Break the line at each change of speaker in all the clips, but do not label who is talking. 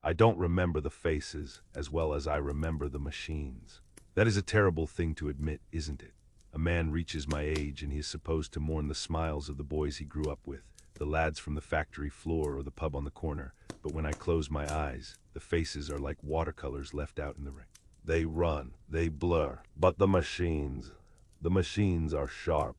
I don't remember the faces as well as I remember the machines. That is a terrible thing to admit, isn't it? A man reaches my age and he is supposed to mourn the smiles of the boys he grew up with, the lads from the factory floor or the pub on the corner. But when I close my eyes, the faces are like watercolors left out in the rain. They run, they blur, but the machines are sharp.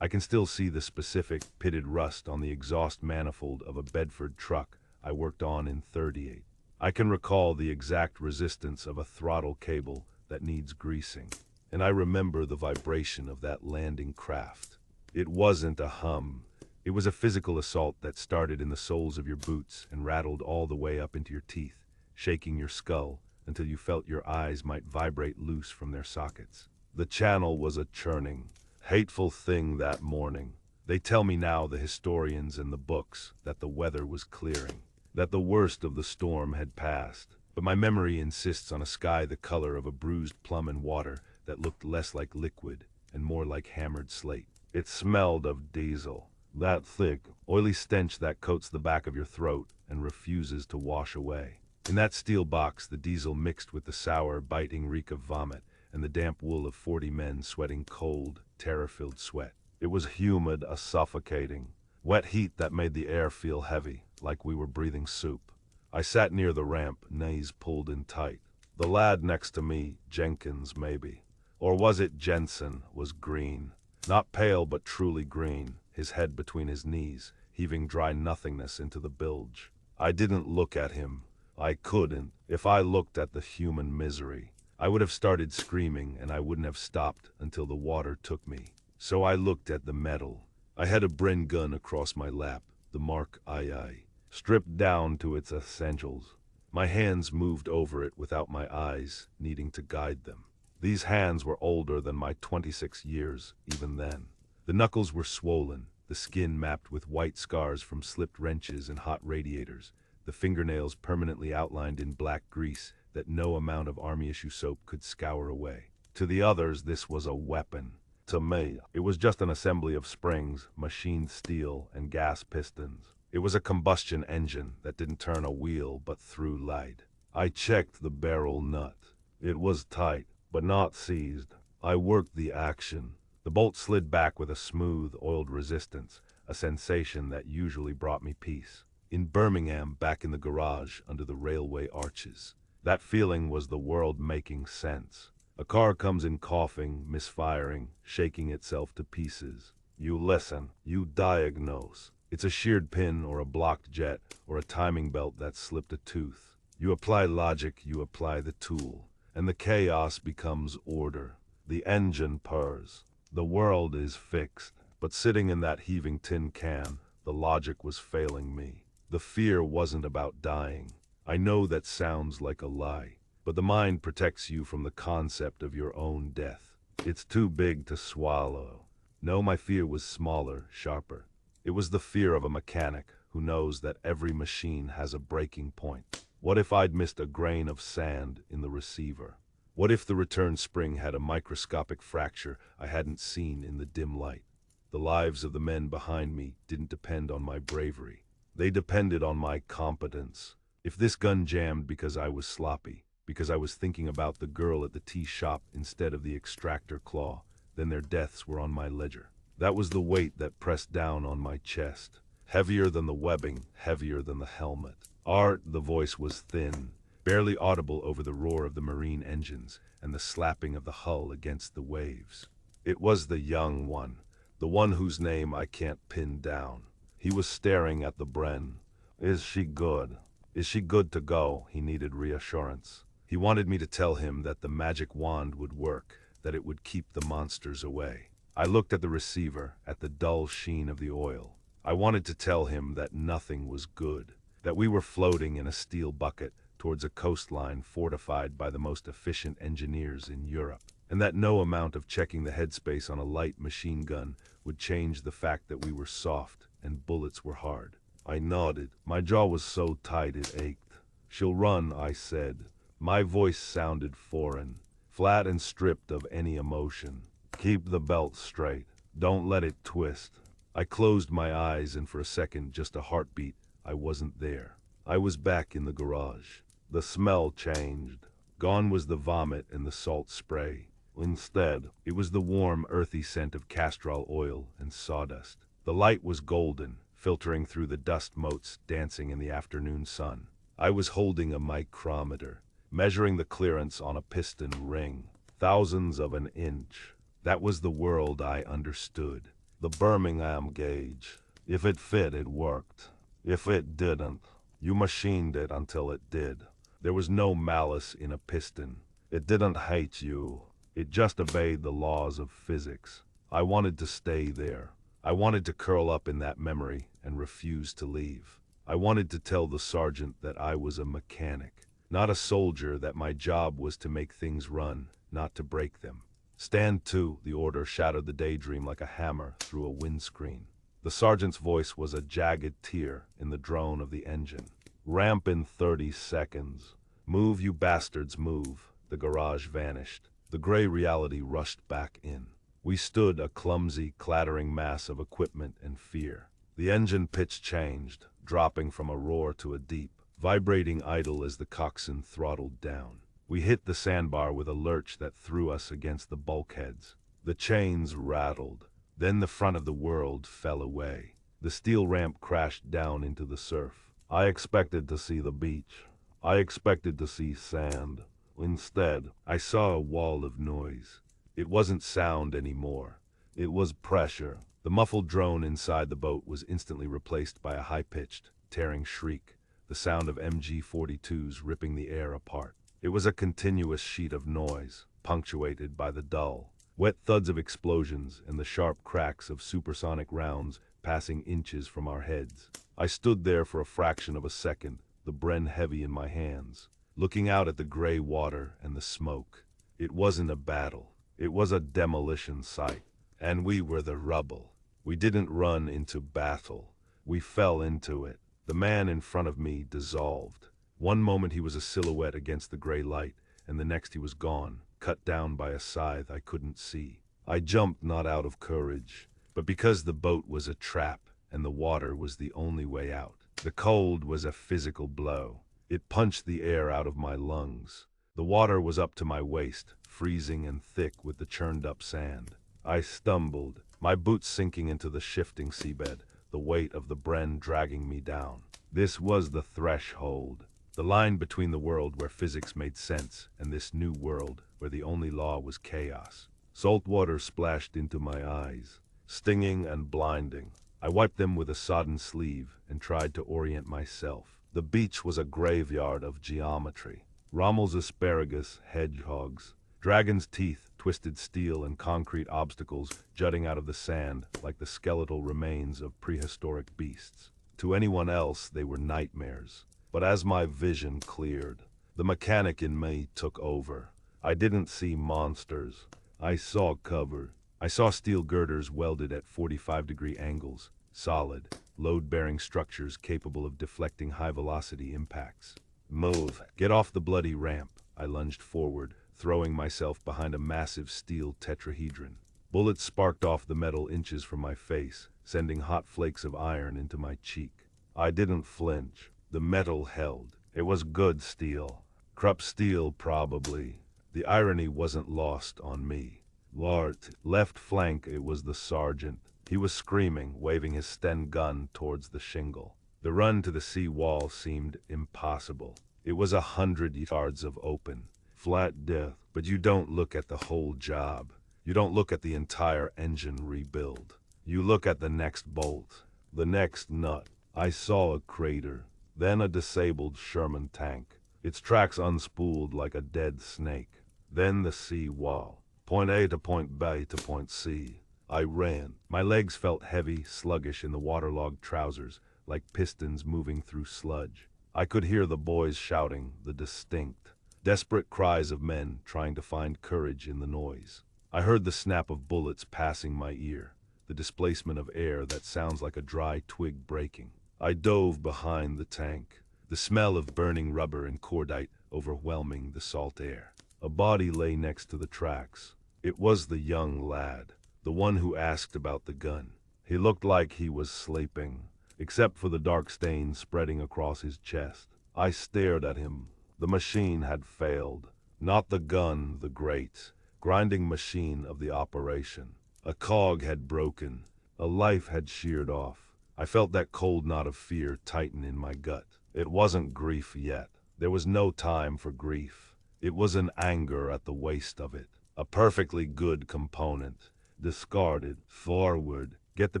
I can still see the specific pitted rust on the exhaust manifold of a Bedford truck I worked on in '38. I can recall the exact resistance of a throttle cable that needs greasing. And I remember the vibration of that landing craft. It wasn't a hum. It was a physical assault that started in the soles of your boots and rattled all the way up into your teeth, shaking your skull until you felt your eyes might vibrate loose from their sockets. The channel was a churning, hateful thing that morning. They tell me now, the historians and the books, that the weather was clearing, that the worst of the storm had passed. But my memory insists on a sky the color of a bruised plum and water that looked less like liquid and more like hammered slate. It smelled of diesel, that thick, oily stench that coats the back of your throat and refuses to wash away. In that steel box, the diesel mixed with the sour, biting reek of vomit and the damp wool of 40 men sweating cold, terror-filled sweat. It was humid, a suffocating, wet heat that made the air feel heavy, like we were breathing soup. I sat near the ramp, knees pulled in tight. The lad next to me, Jenkins maybe, or was it Jensen, was green. Not pale but truly green, his head between his knees, heaving dry nothingness into the bilge. I didn't look at him. I couldn't. If I looked at the human misery, I would have started screaming and I wouldn't have stopped until the water took me. So I looked at the metal. I had a Bren gun across my lap, the Mark II, stripped down to its essentials. My hands moved over it without my eyes needing to guide them. These hands were older than my 26 years, even then. The knuckles were swollen, the skin mapped with white scars from slipped wrenches and hot radiators, the fingernails permanently outlined in black grease that no amount of army-issue soap could scour away. To the others, this was a weapon. To me, it was just an assembly of springs, machined steel, and gas pistons. It was a combustion engine that didn't turn a wheel but threw light. I checked the barrel nut. It was tight, but not seized. I worked the action. The bolt slid back with a smooth, oiled resistance, a sensation that usually brought me peace. In Birmingham, back in the garage under the railway arches, that feeling was the world making sense. A car comes in coughing, misfiring, shaking itself to pieces. You listen, you diagnose. It's a sheared pin or a blocked jet or a timing belt that slipped a tooth. You apply logic, you apply the tool, and the chaos becomes order. The engine purrs. The world is fixed. But sitting in that heaving tin can, the logic was failing me. The fear wasn't about dying. I know that sounds like a lie, but the mind protects you from the concept of your own death. It's too big to swallow. No, my fear was smaller, sharper. It was the fear of a mechanic who knows that every machine has a breaking point. What if I'd missed a grain of sand in the receiver? What if the return spring had a microscopic fracture I hadn't seen in the dim light? The lives of the men behind me didn't depend on my bravery. They depended on my competence. If this gun jammed because I was sloppy, because I was thinking about the girl at the tea shop instead of the extractor claw, then their deaths were on my ledger. That was the weight that pressed down on my chest. Heavier than the webbing, heavier than the helmet. Art, the voice was thin, barely audible over the roar of the marine engines and the slapping of the hull against the waves. It was the young one, the one whose name I can't pin down. He was staring at the Bren. Is she good? Is she good to go? He needed reassurance. He wanted me to tell him that the magic wand would work, that it would keep the monsters away. I looked at the receiver, at the dull sheen of the oil. I wanted to tell him that nothing was good, that we were floating in a steel bucket towards a coastline fortified by the most efficient engineers in Europe, and that no amount of checking the headspace on a light machine gun would change the fact that we were soft and bullets were hard. I nodded. My jaw was so tight it ached. She'll run, I said. My voice sounded foreign, flat and stripped of any emotion. Keep the belt straight. Don't let it twist. I closed my eyes and for a second, just a heartbeat, I wasn't there. I was back in the garage. The smell changed. Gone was the vomit and the salt spray. Instead, it was the warm, earthy scent of castor oil and sawdust. The light was golden, filtering through the dust motes dancing in the afternoon sun. I was holding a micrometer, measuring the clearance on a piston ring. Thousandths of an inch. That was the world I understood. The Birmingham gauge. If it fit, it worked. If it didn't, you machined it until it did. There was no malice in a piston. It didn't hate you. It just obeyed the laws of physics. I wanted to stay there. I wanted to curl up in that memory and refuse to leave. I wanted to tell the sergeant that I was a mechanic, not a soldier, that my job was to make things run, not to break them. Stand to, the order shattered the daydream like a hammer through a windscreen. The sergeant's voice was a jagged tear in the drone of the engine. Ramp in 30 seconds. Move, you bastards, move. The garage vanished. The gray reality rushed back in. We stood, a clumsy, clattering mass of equipment and fear. The engine pitch changed, dropping from a roar to a deep, vibrating idle as the coxswain throttled down. We hit the sandbar with a lurch that threw us against the bulkheads. The chains rattled. Then the front of the world fell away. The steel ramp crashed down into the surf. I expected to see the beach. I expected to see sand. Instead, I saw a wall of noise. It wasn't sound anymore. It was pressure. The muffled drone inside the boat was instantly replaced by a high-pitched, tearing shriek, the sound of MG-42s ripping the air apart. It was a continuous sheet of noise, punctuated by the dull, wet thuds of explosions and the sharp cracks of supersonic rounds passing inches from our heads. I stood there for a fraction of a second, the Bren heavy in my hands, looking out at the gray water and the smoke. It wasn't a battle. It was a demolition site. And we were the rubble. We didn't run into battle. We fell into it. The man in front of me dissolved. One moment he was a silhouette against the gray light, and the next he was gone, cut down by a scythe I couldn't see. I jumped not out of courage, but because the boat was a trap and the water was the only way out. The cold was a physical blow. It punched the air out of my lungs. The water was up to my waist, freezing and thick with the churned-up sand. I stumbled, my boots sinking into the shifting seabed, the weight of the Bren dragging me down. This was the threshold, the line between the world where physics made sense and this new world where the only law was chaos. Salt water splashed into my eyes, stinging and blinding. I wiped them with a sodden sleeve and tried to orient myself. The beach was a graveyard of geometry. Rommel's asparagus, hedgehogs, dragon's teeth, twisted steel and concrete obstacles jutting out of the sand like the skeletal remains of prehistoric beasts. To anyone else, they were nightmares. But as my vision cleared, the mechanic in me took over. I didn't see monsters. I saw cover. I saw steel girders welded at 45-degree angles, solid, load-bearing structures capable of deflecting high-velocity impacts. Move. Get off the bloody ramp. I lunged forward, throwing myself behind a massive steel tetrahedron. Bullets sparked off the metal inches from my face, sending hot flakes of iron into my cheek. I didn't flinch. The metal held. It was good steel. Krupp steel, probably. The irony wasn't lost on me. Lart, left flank, it was the sergeant. He was screaming, waving his Sten gun towards the shingle. The run to the sea wall seemed impossible. It was 100 yards of open, flat death, but you don't look at the whole job. You don't look at the entire engine rebuild. You look at the next bolt, the next nut. I saw a crater, then a disabled Sherman tank, its tracks unspooled like a dead snake. Then the sea wall. Point A to point B to point C. I ran. My legs felt heavy, sluggish in the waterlogged trousers, like pistons moving through sludge. I could hear the boys shouting, the distinct, desperate cries of men trying to find courage in the noise. I heard the snap of bullets passing my ear, the displacement of air that sounds like a dry twig breaking. I dove behind the tank, the smell of burning rubber and cordite overwhelming the salt air. A body lay next to the tracks. It was the young lad, the one who asked about the gun. He looked like he was sleeping, except for the dark stain spreading across his chest. I stared at him, The machine had failed. Not the gun, the great, grinding machine of the operation. A cog had broken. A life had sheared off. I felt that cold knot of fear tighten in my gut. It wasn't grief yet. There was no time for grief. It was an anger at the waste of it. A perfectly good component. Discarded. Forward. Get the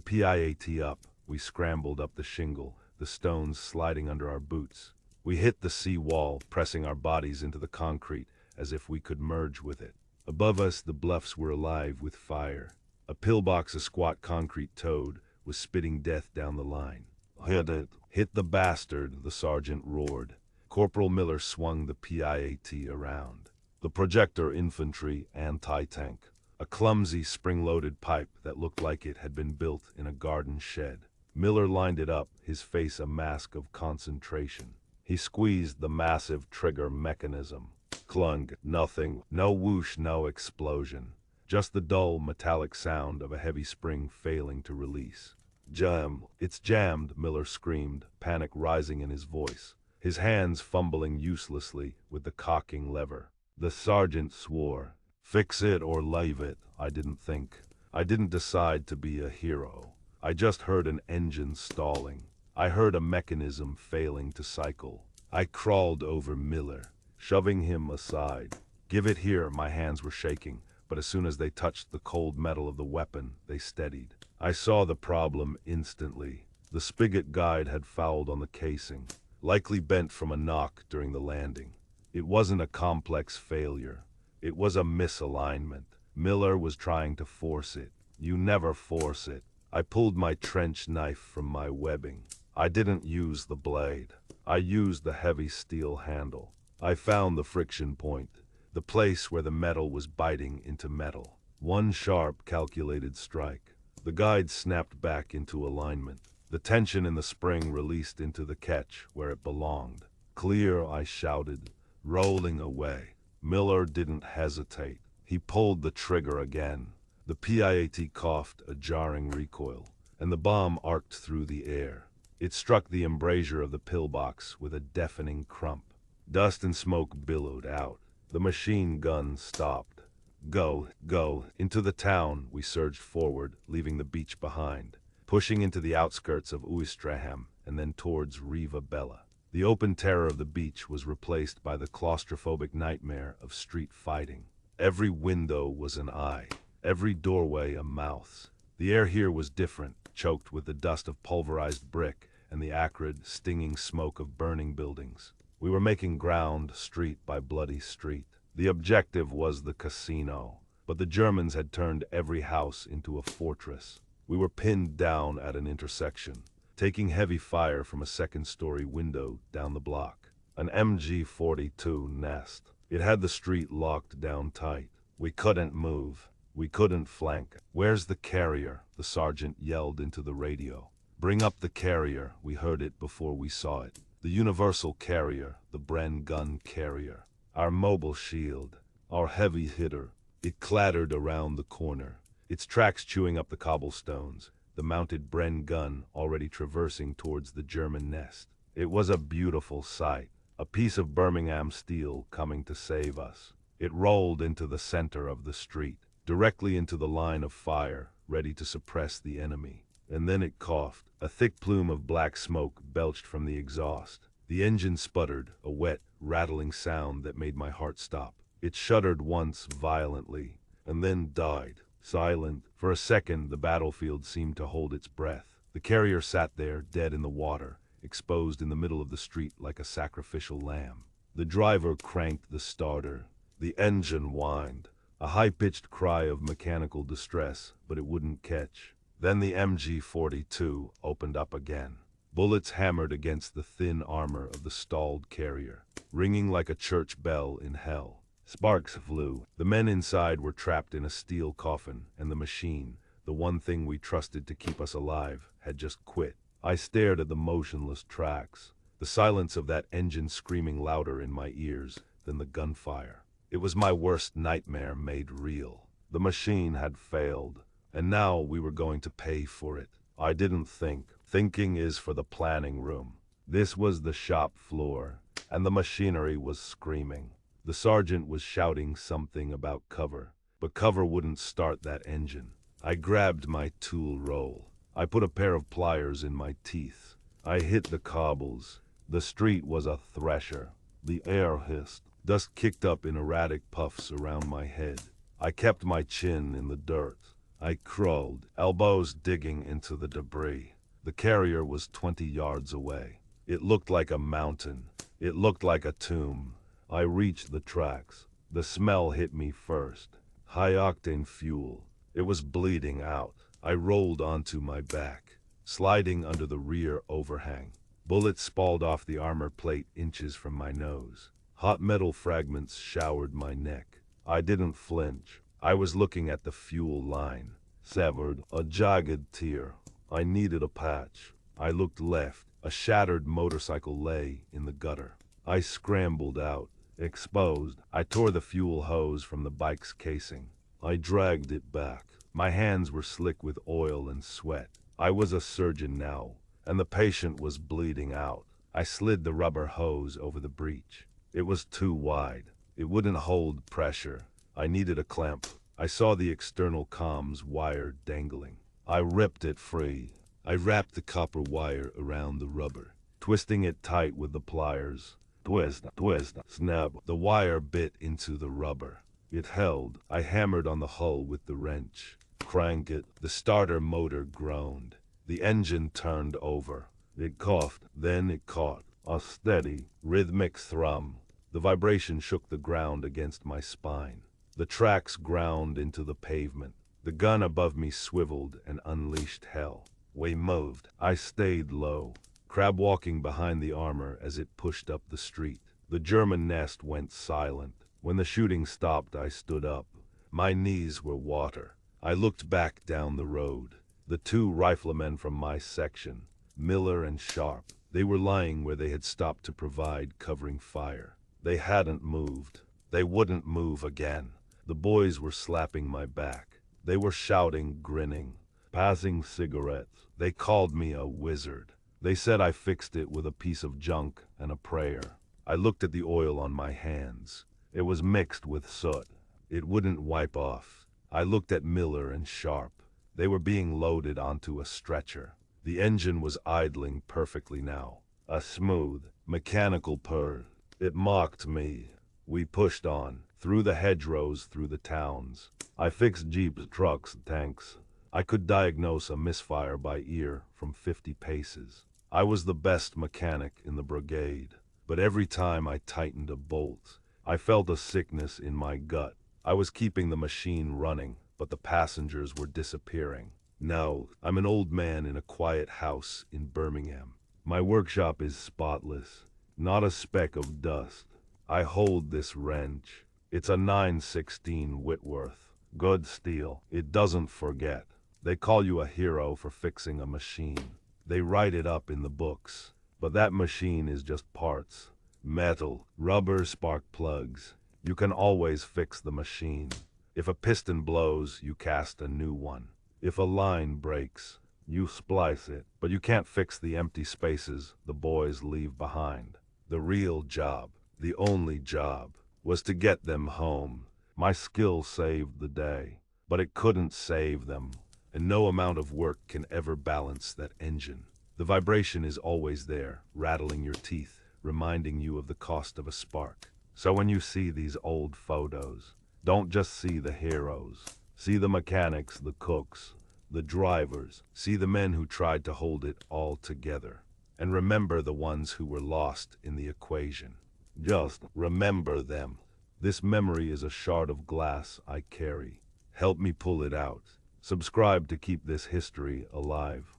PIAT up. We scrambled up the shingle, the stones sliding under our boots. We hit the sea wall, pressing our bodies into the concrete as if we could merge with it. Above us, the bluffs were alive with fire. A pillbox, a squat concrete toad, was spitting death down the line. Hit it. Hit the bastard, the sergeant roared. Corporal Miller swung the PIAT around. The projector infantry anti-tank. A clumsy spring-loaded pipe that looked like it had been built in a garden shed. Miller lined it up, his face a mask of concentration. He squeezed the massive trigger mechanism. Clunk, nothing, no whoosh, no explosion. Just the dull, metallic sound of a heavy spring failing to release. Jam, it's jammed, Miller screamed, panic rising in his voice, his hands fumbling uselessly with the cocking lever. The sergeant swore. Fix it or leave it, I didn't think. I didn't decide to be a hero. I just heard an engine stalling. I heard a mechanism failing to cycle. I crawled over Miller, shoving him aside. Give it here, my hands were shaking, but as soon as they touched the cold metal of the weapon, they steadied. I saw the problem instantly. The spigot guide had fouled on the casing, likely bent from a knock during the landing. It wasn't a complex failure. It was a misalignment. Miller was trying to force it. You never force it. I pulled my trench knife from my webbing. I didn't use the blade. I used the heavy steel handle. I found the friction point, the place where the metal was biting into metal. One sharp, calculated strike. The guide snapped back into alignment. The tension in the spring released into the catch where it belonged. Clear, I shouted, rolling away. Miller didn't hesitate. He pulled the trigger again. The PIAT coughed a jarring recoil, and the bomb arced through the air. It struck the embrasure of the pillbox with a deafening crump. Dust and smoke billowed out. The machine gun stopped. Go, go. Into the town, we surged forward, leaving the beach behind, pushing into the outskirts of Ouistreham and then towards Riva Bella. The open terror of the beach was replaced by the claustrophobic nightmare of street fighting. Every window was an eye, every doorway a mouth. The air here was different, choked with the dust of pulverized brick and the acrid, stinging smoke of burning buildings. We were making ground, street by bloody street. The objective was the casino, but the Germans had turned every house into a fortress. We were pinned down at an intersection, taking heavy fire from a second-story window down the block. An MG-42 nest. It had the street locked down tight. We couldn't move. We couldn't flank. Where's the carrier? The sergeant yelled into the radio. Bring up the carrier. We heard it before we saw it. The universal carrier, the Bren gun carrier. Our mobile shield, our heavy hitter. It clattered around the corner, its tracks chewing up the cobblestones, the mounted Bren gun already traversing towards the German nest. It was a beautiful sight, a piece of Birmingham steel coming to save us. It rolled into the center of the street, directly into the line of fire, ready to suppress the enemy. And then it coughed. A thick plume of black smoke belched from the exhaust. The engine sputtered, a wet, rattling sound that made my heart stop. It shuddered once violently, and then died, silent. For a second, the battlefield seemed to hold its breath. The carrier sat there, dead in the water, exposed in the middle of the street like a sacrificial lamb. The driver cranked the starter. The engine whined, a high-pitched cry of mechanical distress, but it wouldn't catch. Then the MG-42 opened up again. Bullets hammered against the thin armor of the stalled carrier, ringing like a church bell in hell. Sparks flew. The men inside were trapped in a steel coffin, and the machine, the one thing we trusted to keep us alive, had just quit. I stared at the motionless tracks, the silence of that engine screaming louder in my ears than the gunfire. It was my worst nightmare made real. The machine had failed, and now we were going to pay for it. I didn't think. Thinking is for the planning room. This was the shop floor. and the machinery was screaming. The sergeant was shouting something about cover, but cover wouldn't start that engine. I grabbed my tool roll. I put a pair of pliers in my teeth. I hit the cobbles. The street was a thresher. The air hissed. Dust kicked up in erratic puffs around my head. I kept my chin in the dirt. I crawled, elbows digging into the debris. The carrier was 20 yards away. It looked like a mountain. It looked like a tomb. I reached the tracks. The smell hit me first. High-octane fuel. It was bleeding out. I rolled onto my back, sliding under the rear overhang. Bullets spalled off the armor plate inches from my nose. Hot metal fragments showered my neck. I didn't flinch. I was looking at the fuel line. Severed, a jagged tear. I needed a patch. I looked left. A shattered motorcycle lay in the gutter. I scrambled out. Exposed, I tore the fuel hose from the bike's casing. I dragged it back. My hands were slick with oil and sweat. I was a surgeon now, and the patient was bleeding out. I slid the rubber hose over the breach. It was too wide. It wouldn't hold pressure. I needed a clamp. I saw the external comms wire dangling. I ripped it free. I wrapped the copper wire around the rubber, twisting it tight with the pliers. Twist, twist, snap. The wire bit into the rubber. It held. I hammered on the hull with the wrench. Crank it. The starter motor groaned. The engine turned over. It coughed. Then it caught. A steady, rhythmic thrum. The vibration shook the ground against my spine. The tracks ground into the pavement. The gun above me swiveled and unleashed hell. We moved. I stayed low, crab walking behind the armor as it pushed up the street. The German nest went silent. When the shooting stopped, I stood up. My knees were water. I looked back down the road. The two riflemen from my section, Miller and Sharp, they were lying where they had stopped to provide covering fire. They hadn't moved. They wouldn't move again. The boys were slapping my back. They were shouting, grinning, passing cigarettes. They called me a wizard. They said I fixed it with a piece of junk and a prayer. I looked at the oil on my hands. It was mixed with soot. It wouldn't wipe off. I looked at Miller and Sharp. They were being loaded onto a stretcher. The engine was idling perfectly now. A smooth, mechanical purr. It mocked me. We pushed on, through the hedgerows, through the towns. I fixed jeeps, trucks, tanks. I could diagnose a misfire by ear from 50 paces. I was the best mechanic in the brigade, but every time I tightened a bolt, I felt a sickness in my gut. I was keeping the machine running, but the passengers were disappearing. Now, I'm an old man in a quiet house in Birmingham. My workshop is spotless, not a speck of dust. I hold this wrench. It's a 916 Whitworth. Good steel. It doesn't forget. They call you a hero for fixing a machine. They write it up in the books. But that machine is just parts. Metal, rubber, spark plugs. You can always fix the machine. If a piston blows, you cast a new one. If a line breaks, you splice it. But you can't fix the empty spaces the boys leave behind. The real job, the only job, was to get them home. My skill saved the day, but it couldn't save them. And no amount of work can ever balance that engine. The vibration is always there, rattling your teeth, reminding you of the cost of a spark. So when you see these old photos, don't just see the heroes. See the mechanics, the cooks, the drivers. See the men who tried to hold it all together. And remember the ones who were lost in the equation. Just remember them. This memory is a shard of glass I carry. Help me pull it out. Subscribe to keep this history alive.